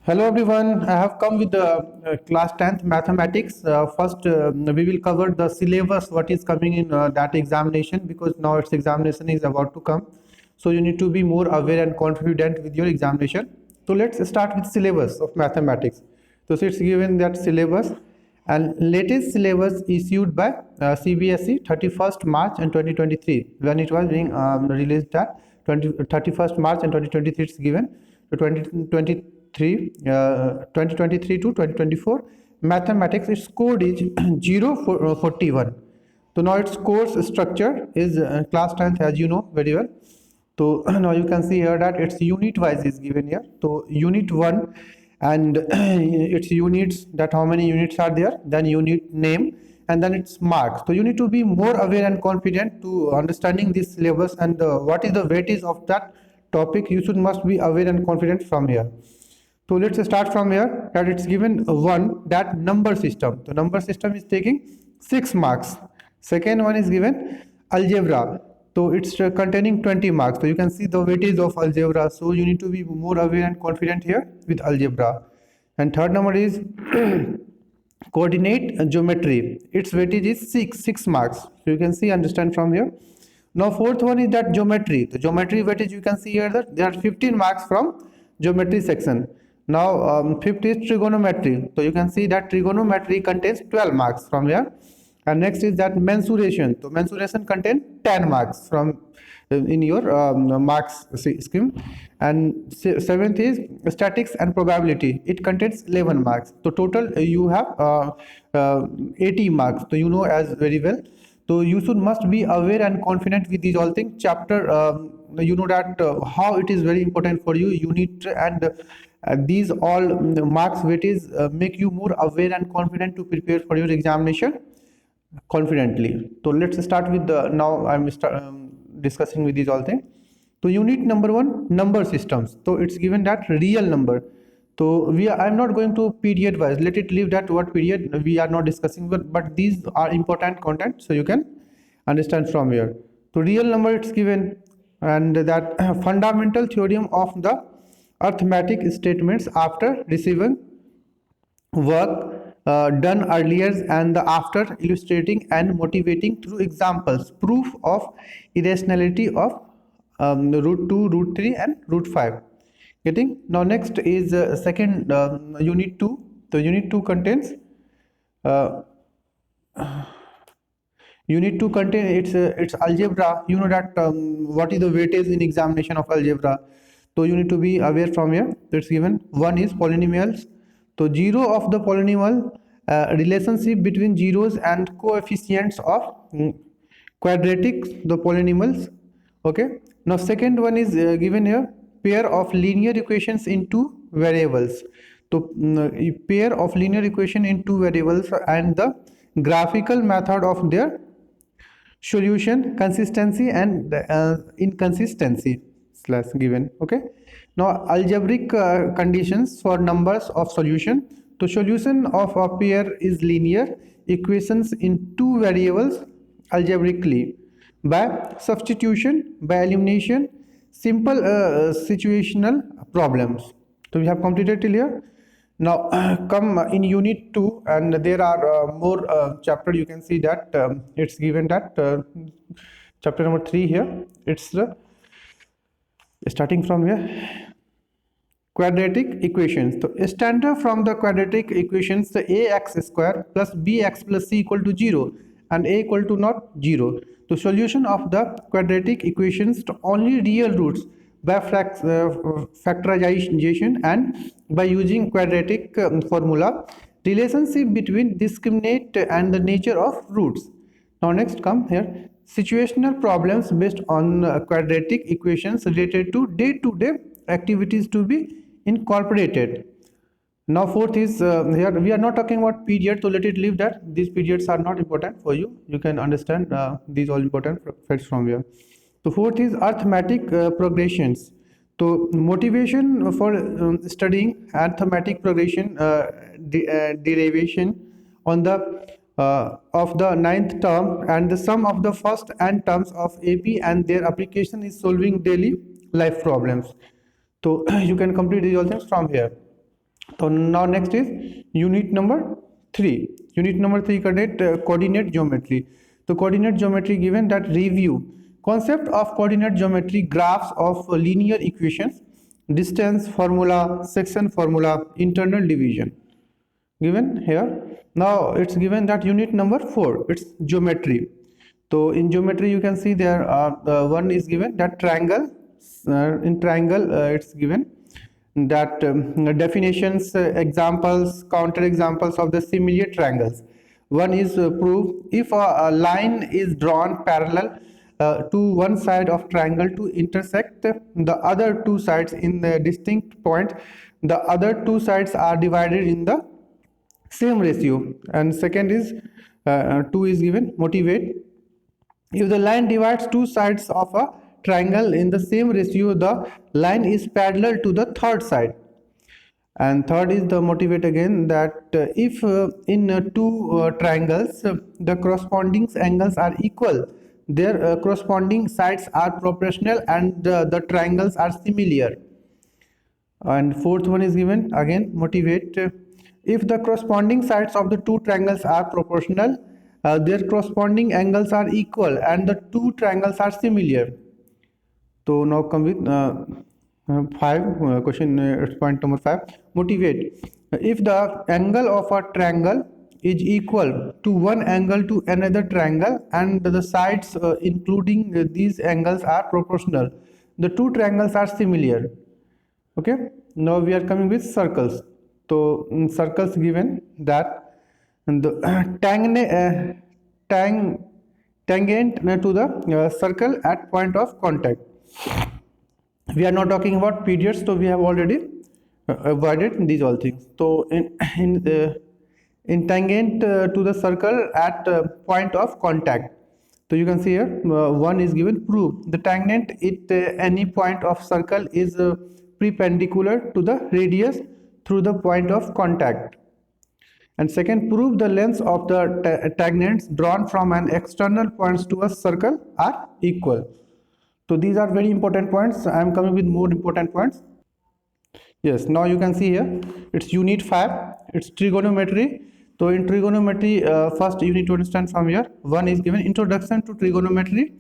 Hello everyone, I have come with the class 10th mathematics. First, we will cover the syllabus, what is coming in that examination, because now its examination is about to come. So you need to be more aware and confident with your examination. So let's start with syllabus of mathematics. So it's given that syllabus and latest syllabus issued by CBSE 31st March and 2023 when it was being released at 31st March and 2023 it's given. So 2023 to 2024 mathematics its code is 041. So now its course structure is class 10th, as you know very well. So now you can see here that its unit wise is given here. So unit 1 and its units, that how many units are there, then unit name, and then its marks. So you need to be more aware and confident to understanding this syllabus and what is the weightage of that topic. You should must be aware and confident from here. So let's start from here that it's given one, that number system. The number system is taking 6 marks. Second one is given algebra. So it's containing 20 marks. So you can see the weightage of algebra. So you need to be more aware and confident here with algebra. And third number is coordinate geometry. Its weightage is 6 marks. So you can see, understand from here. Now fourth one is that geometry. The geometry weightage, you can see here that there are 15 marks from geometry section. Now fifth is trigonometry. So you can see that trigonometry contains 12 marks from here. And next is that mensuration. So mensuration contains 10 marks from in your marks scheme. And seventh is statistics and probability. It contains 11 marks. So total you have 80 marks. So you know as very well. So you should must be aware and confident with these all things. Chapter you know that how it is very important for you. Unit and these all marks weightage make you more aware and confident to prepare for your examination confidently. So let's start with the now I'm discussing with these all things. So unit number 1, number systems. So it's given that real number. So I'm not going to period wise, let it leave that what period we are not discussing, but these are important content, so you can understand from here. So real number it's given, and that fundamental theorem of the arithmetic statements after receiving work done earlier and the after illustrating and motivating through examples, proof of irrationality of root 2, root 3 and root 5. Getting? Now next is second unit 2. So unit 2 contains unit 2 contain it's algebra. You know that what is the weightage in examination of algebra. So you need to be aware from here. It's given one is polynomials. So zero of the polynomial relationship between zeros and coefficients of quadratic the polynomials. Okay. Now second one is given here, pair of linear equations in two variables. So pair of linear equation in two variables and the graphical method of their solution, consistency and inconsistency slash given. Okay. Now algebraic conditions for numbers of solution. The solution of a pair is linear equations in two variables algebraically by substitution, by elimination, simple situational problems. So we have completed till here. Now come in unit 2, and there are more chapter. You can see that it's given that chapter number 3 here. It's starting from here, quadratic equations. So standard from the quadratic equations, the ax square plus bx plus c equal to 0 and a equal to not 0. The solution of the quadratic equations to only real roots by factorization and by using quadratic formula, relationship between discriminant and the nature of roots. Now next come here, situational problems based on quadratic equations related to day-to-day activities to be incorporated. Now fourth is here we are not talking about period, so let it leave that. These periods are not important for you. You can understand these all important facts from here. So fourth is arithmetic progressions. So motivation for studying arithmetic progression derivation on the of the ninth term and the sum of the first n terms of AP and their application is solving daily life problems. So you can complete these all things from here. So now next is unit number 3. Unit number 3 coordinate geometry. So coordinate geometry given that review concept of coordinate geometry, graphs of linear equations, distance formula, section formula, internal division given here. Now it's given that unit number 4, it's geometry. So in geometry you can see there are one is given that triangle. In triangle it's given that definitions, examples, counter examples of the similar triangles. One is proof if a line is drawn parallel to one side of triangle to intersect the other two sides in the distinct point, the other two sides are divided in the same ratio. And second is 2 is given motivate if the line divides two sides of a triangle in the same ratio, the line is parallel to the third side. And third is the motivate again that if in two triangles the corresponding angles are equal, their corresponding sides are proportional and the triangles are similar. And fourth one is given again motivate if the corresponding sides of the two triangles are proportional, their corresponding angles are equal and the two triangles are similar. So now come with five question. It's point number 5. Motivate if the angle of a triangle is equal to one angle to another triangle and the sides including these angles are proportional, the two triangles are similar. Okay, now we are coming with circles. So in circles given that the tangent to the circle at point of contact. We are not talking about periods, so we have already avoided these all things. So in tangent to the circle at point of contact. So you can see here one is given proof the tangent at any point of circle is perpendicular to the radius through the point of contact. And second, prove the lengths of the tangents drawn from an external points to a circle are equal. So these are very important points. I am coming with more important points. Yes, now you can see here it's unit 5, it's trigonometry. So in trigonometry first you need to understand from here. One is given introduction to trigonometry.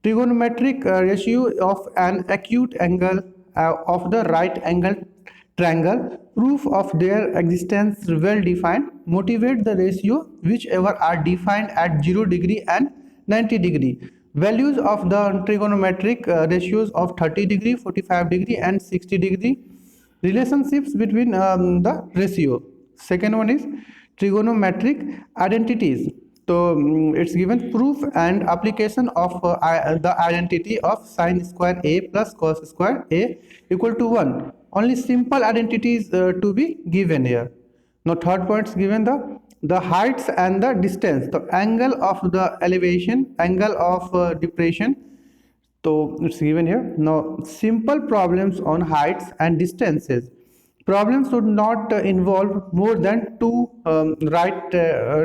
Trigonometric ratio of an acute angle of the right angle triangle, proof of their existence well defined, motivate the ratio whichever are defined at 0 degree and 90 degree. Values of the trigonometric ratios of 30 degree, 45 degree and 60 degree. Relationships between the ratio. Second one is trigonometric identities. So it's given proof and application of the identity of sine square a plus cos square a equal to 1. Only simple identities to be given here. Now third point is given the heights and the distance, the angle of the elevation, angle of depression. So it's given here. Now simple problems on heights and distances. Problems should not involve more than two right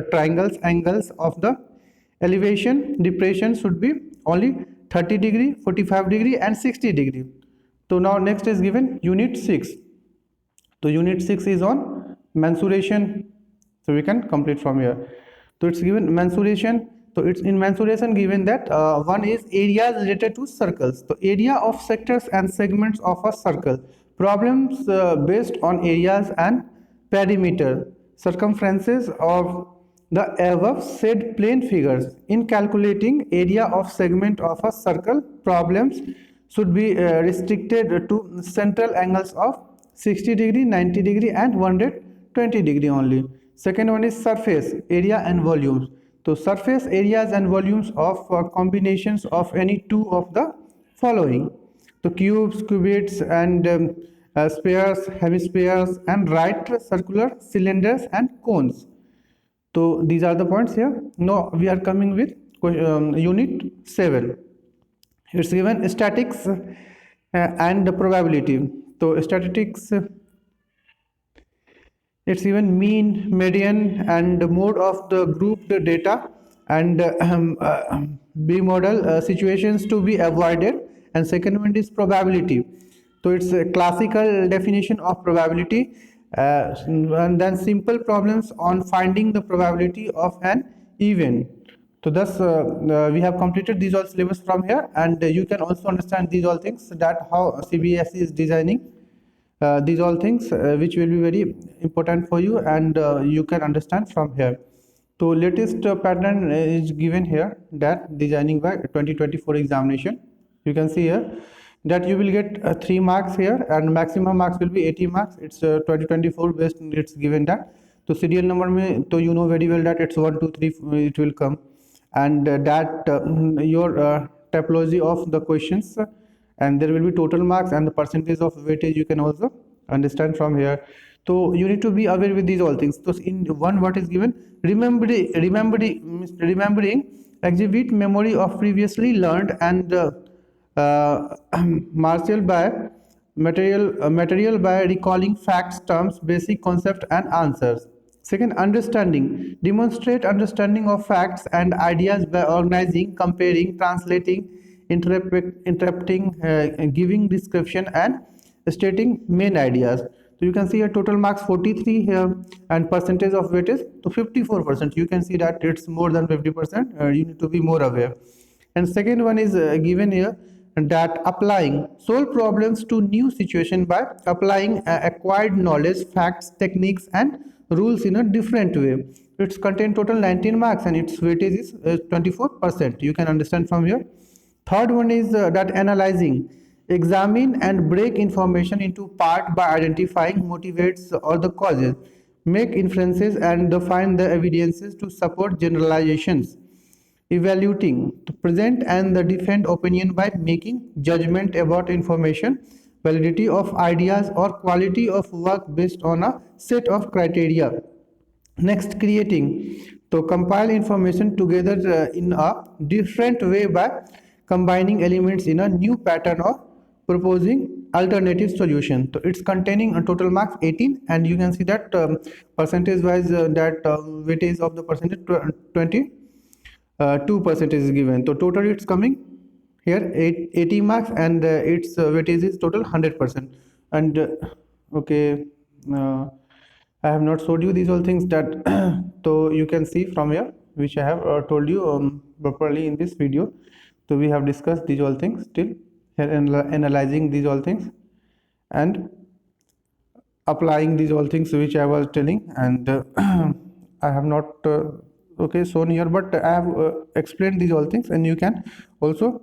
triangles. Angles of the elevation depression should be only 30 degree, 45 degree and 60 degree. So now next is given unit 6. So unit 6 is on mensuration. So we can complete from here. So it's given mensuration. So it's in mensuration given that one is areas related to circles. So area of sectors and segments of a circle. Problems based on areas and perimeter, circumferences of the above said plane figures. In calculating area of segment of a circle, problems should be restricted to central angles of 60 degree, 90 degree and 120 degree only. Second one is surface area and volumes. So surface areas and volumes of combinations of any two of the following. So cubes, cubits and spheres, hemispheres and right circular cylinders and cones. So these are the points here. Now we are coming with unit 7. It's given statics and the probability. So statistics, it's given mean, median and mode of the grouped data and B model situations to be avoided. And second one is probability. So it's a classical definition of probability And then simple problems on finding the probability of an event. So thus we have completed these all syllabus from here, and you can also understand these all things, that how CBSE is designing these all things, which will be very important for you, and you can understand from here. So latest pattern is given here, that designing by 2024 examination. You can see here that you will get 3 marks here, and maximum marks will be 80 marks. It's 2024 based, it's given that. So serial number mein, so you know very well that it's 1 2 3 it will come, and that your typology of the questions, and there will be total marks and the percentage of weightage you can also understand from here. So you need to be aware with these all things. So in one, what is given, remembering exhibit memory of previously learned, and martial by material by recalling facts, terms, basic concept and answers. Second, understanding, demonstrate understanding of facts and ideas by organizing, comparing, translating, interpreting, giving description and stating main ideas. So you can see a total marks 43 here, and percentage of weight is to 54%. You can see that it's more than 50%. You need to be more aware. And second one is given here, that applying, solve problems to new situation by applying acquired knowledge, facts, techniques and rules in a different way. It's contain total 19 marks, and its weightage is 24%. You can understand from here. Third one is that analyzing, examine and break information into part by identifying motivates or the causes, make inferences and define the evidences to support generalizations. Evaluating, to present and the defend opinion by making judgment about information, validity of ideas or quality of work based on a set of criteria. Next, creating, to compile information together in a different way by combining elements in a new pattern or proposing alternative solution. So it's containing a total marks 18, and you can see that percentage wise that weightage of the percentage 2% is given. So total it's coming here 80 marks, and its weightage is total 100%. And okay, I have not showed you these all things, that so you can see from here, which I have told you properly in this video. So we have discussed these all things till here, analyzing these all things and applying these all things which I was telling, and I have not okay shown here, but I have explained these all things, and you can also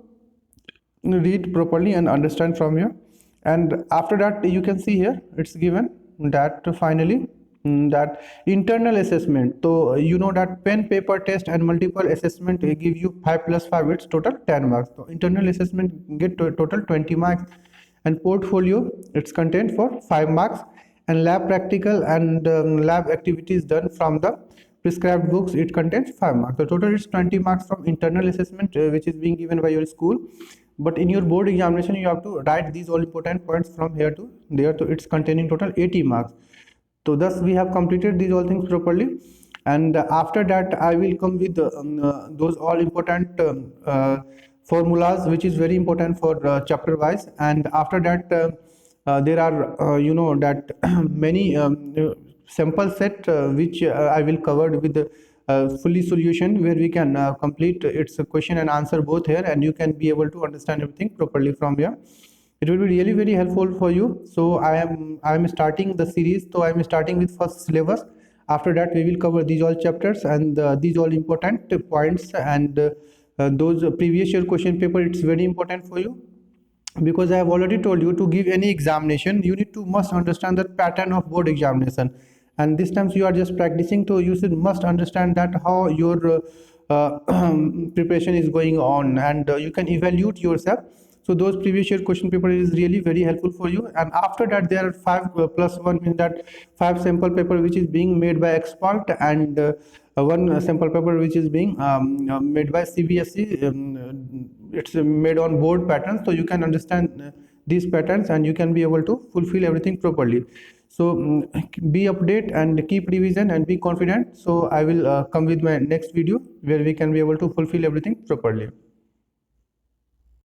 read properly and understand from here. And after that, you can see here it's given that finally that internal assessment. So you know that pen, paper test and multiple assessment give you 5 plus 5, it's total 10 marks. So internal assessment get total 20 marks, and portfolio it's content for 5 marks, and lab practical and lab activities done from the prescribed books, it contains 5 marks. So total is 20 marks from internal assessment which is being given by your school. But in your board examination, you have to write these all important points from here to there. So it's containing total 80 marks. So thus we have completed these all things properly, and after that I will come with those all important formulas, which is very important for chapter wise. And after that there are you know that many sample set which I will cover with the fully solution, where we can complete its question and answer both here, and you can be able to understand everything properly from here. It will be really very helpful for you. So I am starting the series. So I am starting with first syllabus. After that we will cover these all chapters and these all important points, and those previous year question paper, it's very important for you, because I have already told you, to give any examination you need to must understand the pattern of board examination, and this times you are just practicing, so you should must understand that how your preparation is going on, and you can evaluate yourself. So those previous year question paper is really very helpful for you. And after that there are 5 plus 1, means that 5 sample paper which is being made by expert, and one sample paper which is being made by CBSE. It's made on board patterns, so you can understand these patterns, and you can be able to fulfill everything properly. So be update and keep revision and be confident. So I will come with my next video, where we can be able to fulfill everything properly.